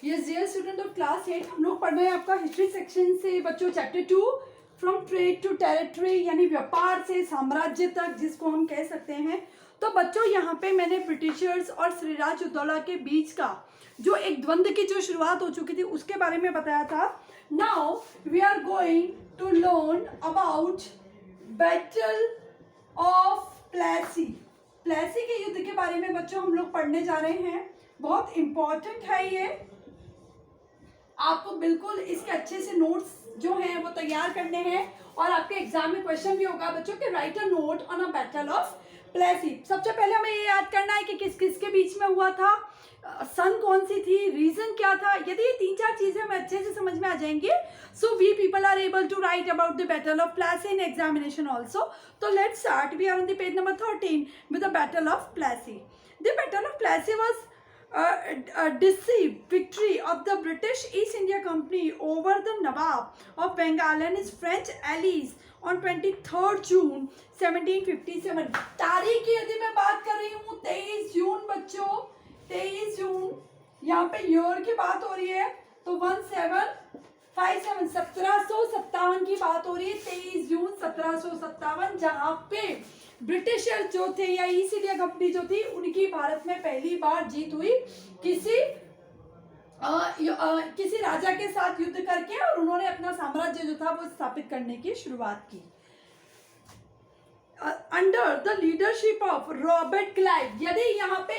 Yes dear student of class 8, हम लोग पढ़ रहे हैं आपका हिस्ट्री सेक्शन से बच्चों chapter 2 from trade to territory, यानी व्यापार से साम्राज्य तक जिसको हम कह सकते हैं। तो बच्चों यहाँ पे मैंने ब्रिटिशर्स और सिराजुद्दौला के बीच का जो एक द्वंद्व की जो शुरुआत हो चुकी थी उसके बारे में बताया था। Now we are going to learn about battle of Plassey. Plassey के युद्ध के बारे में बच्चों हम लोग पढ़ने जा रहे हैं। बहुत इंपॉर्टेंट है ये, आपको बिल्कुल इसके अच्छे से नोट्स जो हैं वो तैयार करने हैं और आपके एग्जाम में क्वेश्चन भी होगा बच्चों के write a note on a battle of Plassey. सबसे पहले हमें ये याद करना है कि किस किस के बीच में हुआ था, सन कौन सी थी, रीजन क्या था। यदि ये 3-4 चीजें हमें अच्छे से समझ में आ जाएंगी, so we people are able to write about the battle of Plassey in examination also. तो let's start, we are on the page number 13 with the battle of Plassey. The battle of Plassey was a decisive victory of the British East India Company over the Nawab of Bengal and his French allies on 23rd June 1757। तारीख की यदि मैं बात कर रही हूँ 23 जून बच्चों, 23 जून, यहाँ पे ईयर की बात हो रही है तो 1757 1757 की बात हो रही है। 23 जून 1757, जहाँ पे ब्रिटिशर जो थे या ईस्ट इंडिया कंपनी जो थी उनकी भारत में पहली बार जीत हुई किसी राजा के साथ युद्ध करके, और उन्होंने अपना साम्राज्य जो था वो स्थापित करने की शुरुआत की। Under the leadership of Robert Clive. यदि यहाँ पे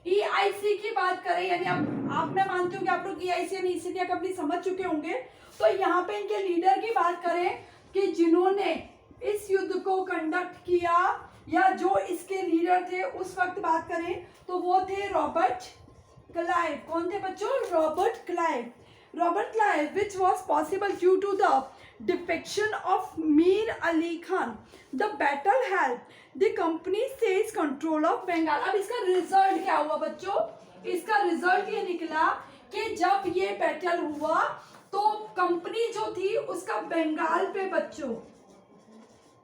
EIC की बात करें, यानी आप मैं मानती हूँ कि आप लोग EIC यानी ईस्ट इंडिया कंपनी समझ चुके होंगे, तो यहाँ पे इनके लीडर की बात करें कि जिन्होंने इस युद्ध को कंडक्ट किया या जो इसके लीडर थे उस वक्त बात करें तो वो थे रॉबर्ट क्लाइव। कौन थे बच्चों? Robert Clive. Robert Clive which was possible due to the defection of Mir Ali Khan. The battle help the company seize control of Bengal. अब इसका रिजल्ट क्या हुआ बच्चों? इसका रिजल्ट ये निकला कि जब ये बैटल हुआ तो कंपनी जो थी उसका बंगाल पे बच्चों,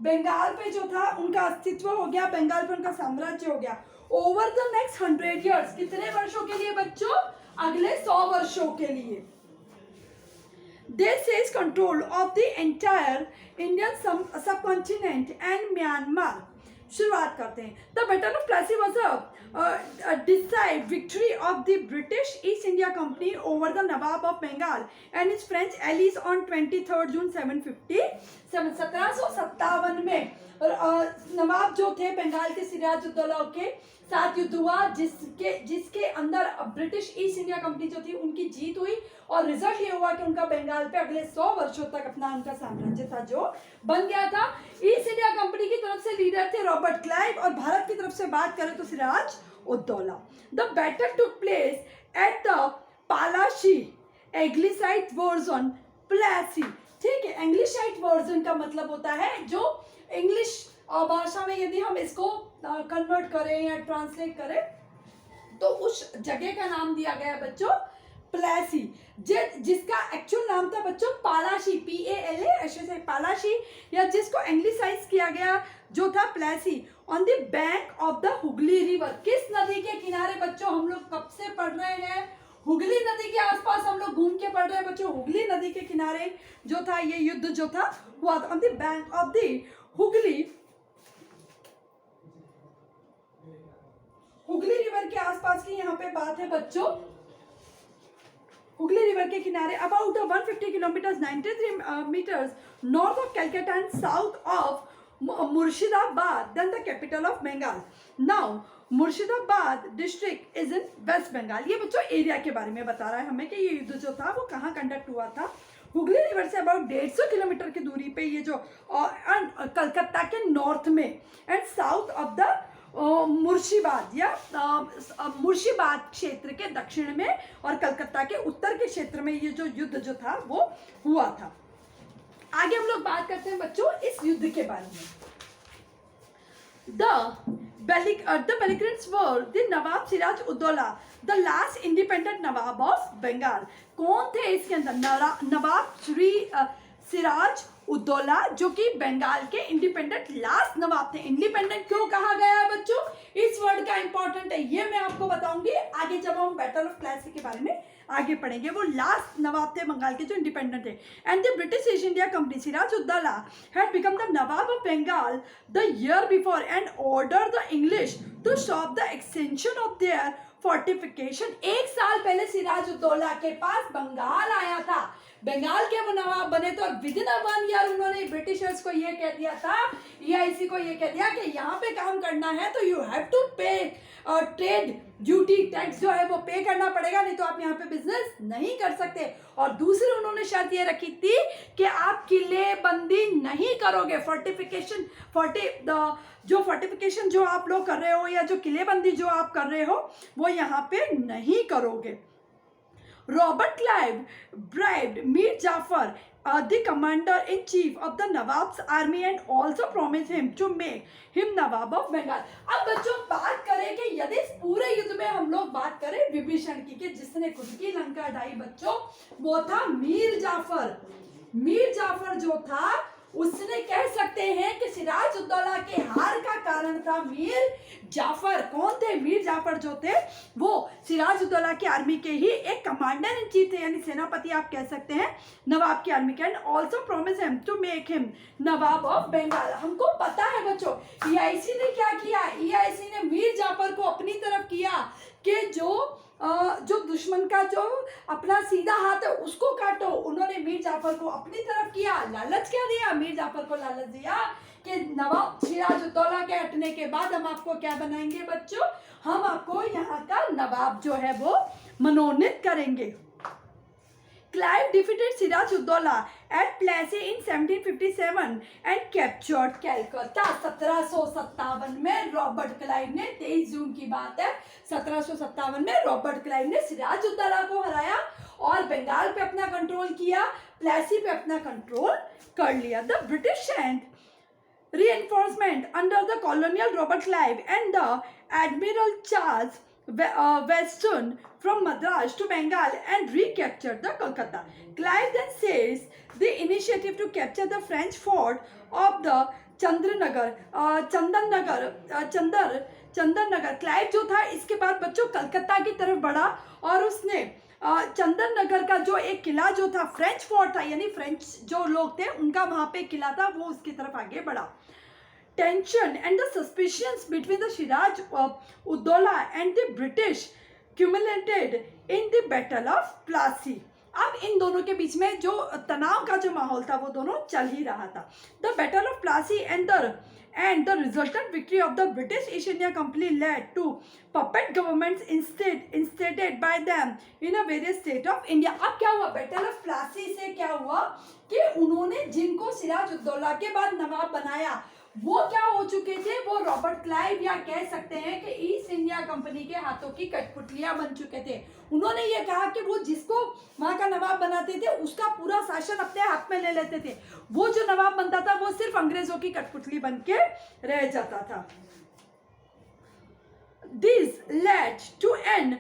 बंगाल पे जो था उनका अस्तित्व हो गया, बंगाल पे उनका साम्राज्य हो गया। ओवर द नेक्स्ट 100 years, कितने वर्षों के लिए बच्चों? अगले 100 वर्षों के लिए। They seized control of the entire Indian subcontinent and Myanmar। शुरुआत करते हैं। The Battle of Plassey was a decisive victory of the British East India Company over the Nawab of Bengal and his French allies on 23rd June 1757। 1757 में नवाब जो थे बंगाल के सिराजुद्दौला के साथ युद्ध हुआ, जिसके अंदर ब्रिटिश ईस्ट इंडिया कंपनी जो थी उनकी जीत हुई, और रिजल्ट ये हुआ कि उनका बंगाल पे अगले 100 वर्षों तक अपना उनका साम्राज्य था जो बन गया था। ईस्ट इंडिया कंपनी की तरफ से लीडर थे रॉबर्ट क्लाइव और भारत की तरफ से बात करें तो Sirajuddaula. The battle took place at the Palashi anglicised version Plassey. ठीक है, एंग्लिशाइट वर्जन का मतलब होता है जो इंग्लिश भाषा में यदि हम इसको कन्वर्ट करें या ट्रांसलेट करें तो उस जगह का नाम दिया गया है बच्चों प्लेसी, जिसका एक्चुअल नाम था बच्चों पालाशी, PALA पालाशी, या जिसको एंग्लिसाइज किया गया जो था Plassey. On the bank of the Hooghly river. किस नदी के किनारे बच्चों? हम लोग कब से पढ़ रहे हैं? हुगली नदी के आसपास हम लोग घूम के पढ़ रहे हैं बच्चों। हुगली नदी के किनारे जो था ये युद्ध जो था हुआ था। On the bank of the Hooghly river के आसपास की यहाँ पे बात है बच्चों। हुगली रिवर के किनारे about 150 kilometre 93 metres north of Calcutta and south of Murshidabad, then the capital of Bengal. Now Murshidabad district is in West Bengal. ये बच्चों एरिया के बारे में बता रहा है हमें कि ये युद्ध जो था वो कहाँ कंडक्ट हुआ था। Hooghly river say about 150 kilometre की दूरी पे ये जो कलकत्ता के नॉर्थ में and south of the Murshidabad या मुर्शिदाबाद क्षेत्र के दक्षिण में और कलकत्ता के उत्तर के क्षेत्र में ये जो युद्ध जो था वो हुआ था। आगे हम लोग बात करते हैं बच्चों इस युद्ध के बारे में। The belligerents were the Nawab Siraj-ud-Daulah, the last independent Nawab of Bengal। कौन थे इसके अंदर? नवाब सिराज उद्दौला, जो कि बंगाल के इंडिपेंडेंट लास्ट नवाब थे। इंडिपेंडेंट क्यों कहा गया है बच्चों, इस वर्ड का इंपॉर्टेंट है, ये मैं आपको बताऊंगी आगे जब हम बैटल ऑफ प्लासी के बारे में आगे पढ़ेंगे। वो लास्ट नवाब थे बंगाल के जो इंडिपेंडेंट थे। And the British East India Company Siraj Uddaulah had become the Nawab of Bengal the year before and order the English to stop the extension of their fortification. एक साल पहले सिराज उद्दौला के पास बंगाल आया था, बंगाल के वो नवाब बने तो विद इन 1 ईयर उन्होंने ब्रिटिशर्स को ये कह दिया था, EIC को ये कह दिया कि यहाँ पे काम करना है तो यू हैव टू पे ट्रेड ड्यूटी, टैक्स जो है वो पे करना पड़ेगा, नहीं तो आप यहाँ पे बिजनेस नहीं कर सकते। और दूसरी उन्होंने शर्त ये रखी थी कि आप किले बंदी नहीं करोगे, फोर्टिफिकेशन जो आप लोग कर रहे हो या जो किलेबंदी जो आप कर रहे हो वो यहाँ पे नहीं करोगे। Robert Clive bribed Mir Jafar, the commander-in-chief of the Nawab's army, and also promised him to make him Nawab of Bengal. अब बच्चों बात करें कि यदि इस पूरे युद्ध में हम लोग बात करें विभीषण की, कि जिसने खुद की लंका ढाई बच्चों, वो था मीर जाफर। मीर जाफर जो था उसने कह सकते हैं कि सिराज उद्दौला के हार का कारण था मीर जाफर। कौन थे मीर जाफर जो थे, वो सिराज उद्दौला की आर्मी के ही एक कमांडर इन चीफ थे, यानी सेनापति आप कह सकते हैं नवाब की आर्मी के। And also promise him to make him Nawab of Bengal. हमको पता है बच्चों EIC ने क्या किया, EIC ने मीर जाफर को अपनी तरफ किया कि जो दुश्मन का जो अपना सीधा हाथ है उसको काटो। उन्होंने मीर जाफर को अपनी तरफ किया, लालच क्या दिया, मीर जाफर को लालच दिया कि नवाब सिराज उद्दौला के हटने के बाद हम आपको क्या बनाएंगे बच्चों, हम आपको यहाँ का नवाब जो है वो मनोनीत करेंगे। Clive defeated Siraj Uddola at Plassey in 1757 and captured Calcutta। 1757 में रॉबर्ट क्लाइव ने, 23 जून की बात है, 1757 में रॉबर्ट क्लाइव ने सिराज उद्दौला को हराया और बंगाल पे अपना कंट्रोल किया, प्लेसी पे अपना कंट्रोल कर लिया। The British sent reinforcement under the colonial Robert Clive and the Admiral Charles Weston from Madras to Bengal and recaptured the Kolkata. Clive then seized the initiative to capture the French fort of the Chandan Nagar. Clive जो था इसके बाद बच्चों कलकत्ता की तरफ बढ़ा और उसने चंदन नगर का जो एक किला जो था फ्रेंच फोर्ट था, यानी फ्रेंच जो लोग थे उनका वहां पे किला था, वो उसकी तरफ आगे बढ़ा। Tension and the suspicions between the Siraj Uddola and the British culminated in the Battle of Plassey। अब इन दोनों के बीच में जो तनाव का जो माहौल था वो दोनों चल ही रहा था। The Battle of Plassey and the resultant victory of the British East India Company led to puppet governments instated by them in a various state of India। अब क्या हुआ, Battle of Plassey से क्या हुआ कि उन्होंने जिनको सिराज उद्दौला के बाद नवाब बनाया वो क्या हो चुके थे, वो रॉबर्ट क्लाइव या कह सकते हैं कि ईस्ट इंडिया कंपनी के हाथों की कठपुतलियां बन चुके थे। उन्होंने ये कहा कि वो जिसको वहां का नवाब बनाते थे उसका पूरा शासन अपने हाथ में ले लेते थे, वो जो नवाब बनता था वो सिर्फ अंग्रेजों की कठपुतली बन के रह जाता था। This led to an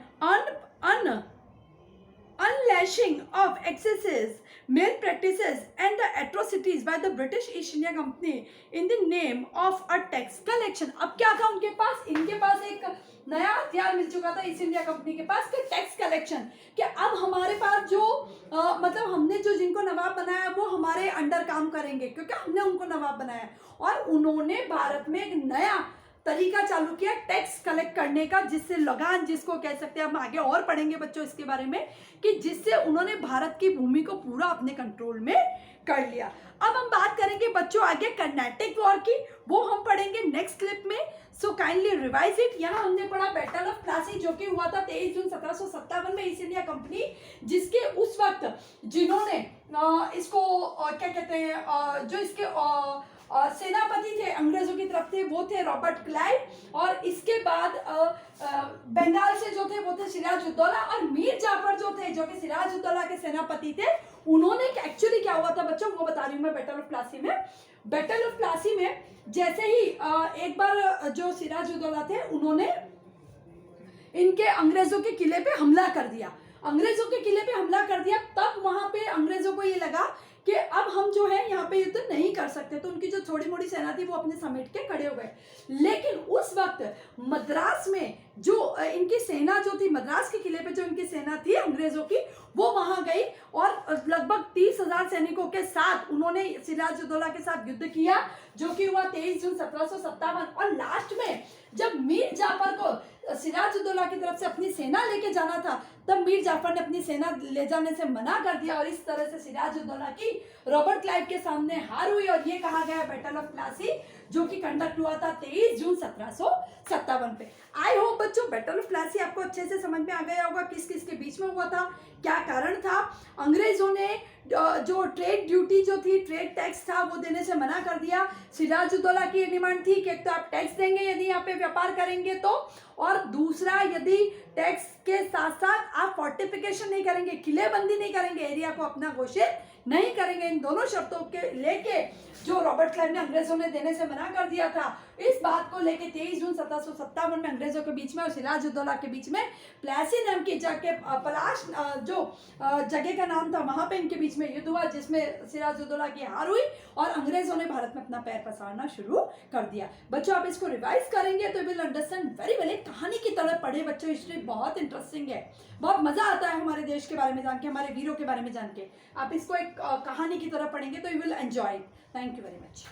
unleashing of excesses, malpractices and the atrocities by the British East India Company in the name of a tax collection। अब क्या था उनके पास, इनके पास एक नया हथियार मिल चुका था ईस्ट इंडिया कंपनी के पास कि टैक्स कलेक्शन, कि अब हमारे पास जो मतलब हमने जो जिनको नवाब बनाया वो हमारे अंडर काम करेंगे क्योंकि हमने उनको नवाब बनाया। और उन्होंने भारत में एक नया तरीका चालू किया टैक्स कलेक्ट करने का, जिससे लगान जिसको कह सकते हैं, हम आगे और पढ़ेंगे बच्चों इसके बारे में, कि जिससे उन्होंने भारत की भूमि को पूरा अपने कंट्रोल में कर लिया। अब हम बात करेंगे बच्चों आगे कर्नाटिक वॉर की, वो हम पढ़ेंगे नेक्स्ट क्लिप में, सो काइंडली रिवाइज इट। यहाँ हमने पढ़ा बैटल ऑफ प्लासी जो कि हुआ था 23 जून 1757 में ईस्ट इंडिया कंपनी, जिसके उस वक्त जिन्होंने इसको क्या कहते हैं, जो इसके सेनापति थे अंग्रेजों की तरफ थे वो थे रॉबर्ट क्लाइव, और इसके बाद बंगाल से जो थे वो थे सिराज उद्दौला, और मीर जाफर जो थे जो कि सिराज उद्दौला के सेनापति थे, उन्होंने एक्चुअली क्या हुआ था बच्चों वो बता रही हूँ मैं। बैटल ऑफ प्लासी में, बैटल ऑफ प्लासी में जैसे ही एक बार जो सिराज उद्दौला थे उन्होंने इनके अंग्रेजों के किले पे हमला कर दिया, अंग्रेजों के किले पे हमला कर दिया, तब वहां पे अंग्रेजों को ये लगा कि अब हम जो है यहाँ पे युद्ध नहीं कर सकते, तो उनकी जो थोड़ी मोड़ी सेना थी वो अपने समेट के खड़े हो गए। लेकिन उस वक्त मद्रास में जो इनकी सेना जो थी, मद्रास के किले पे जो इनकी सेना थी अंग्रेजों की, वो वहां गई और लगभग 30,000 सैनिकों के साथ उन्होंने सिराजुद्दौला के साथ युद्ध किया, जो कि हुआ 23 जून 1757। और लास्ट में जब मीर जाफर को सिराजुद्दौला की तरफ से अपनी सेना लेके जाना था, तब मीर जाफर ने अपनी सेना ले जाने से मना कर दिया और इस तरह से सिराजुद्दौला की रॉबर्ट क्लाइव के सामने हार हुई। और ये कहा गया बैटल ऑफ प्लासी, जो कि कंडक्ट हुआ था 23 जून 1757 पे। आई होप बच्चों बैटल ऑफ प्लासी आपको अच्छे से समझ में आ गया होगा, किस किस के बीच में हुआ था, क्या कारण था। अंग्रेजों ने जो ट्रेड ड्यूटी जो थी, ट्रेड टैक्स था, वो देने से मना कर दिया। सिराजुद्दौला की ये डिमांड थी कि एक तो आप टैक्स देंगे यदि यहाँ पे व्यापार करेंगे तो, और दूसरा यदि टैक्स के साथ साथ आप फोर्टिफिकेशन नहीं करेंगे, किलेबंदी नहीं करेंगे, एरिया को अपना घोषित नहीं करेंगे। इन दोनों शर्तों के लेके जो रॉबर्ट क्लाइव ने अंग्रेजों ने देने से मना कर दिया था, इस बात को लेके 23 जून 1757 में अंग्रेजों के बीच में और सिराजुद्दौला के बीच में प्लासी नाम की जगह, पलाश जो जगह का नाम था, वहां पे इनके बीच में युद्ध हुआ, जिसमें सिराजुद्दौला की हार हुई और अंग्रेजों ने भारत में अपना पैर पसारना शुरू कर दिया। बच्चों आप इसको रिवाइज करेंगे तो विल अंडरस्टैंड वेरी वेल। कहानी की तरह पढ़े बच्चों, हिस्ट्री बहुत इंटरेस्टिंग है, बहुत मजा आता है हमारे देश के बारे में जान के, हमारे वीरों के बारे में जान के। आप इसको एक कहानी की तरह पढ़ेंगे तो you will enjoy. Thank you very much.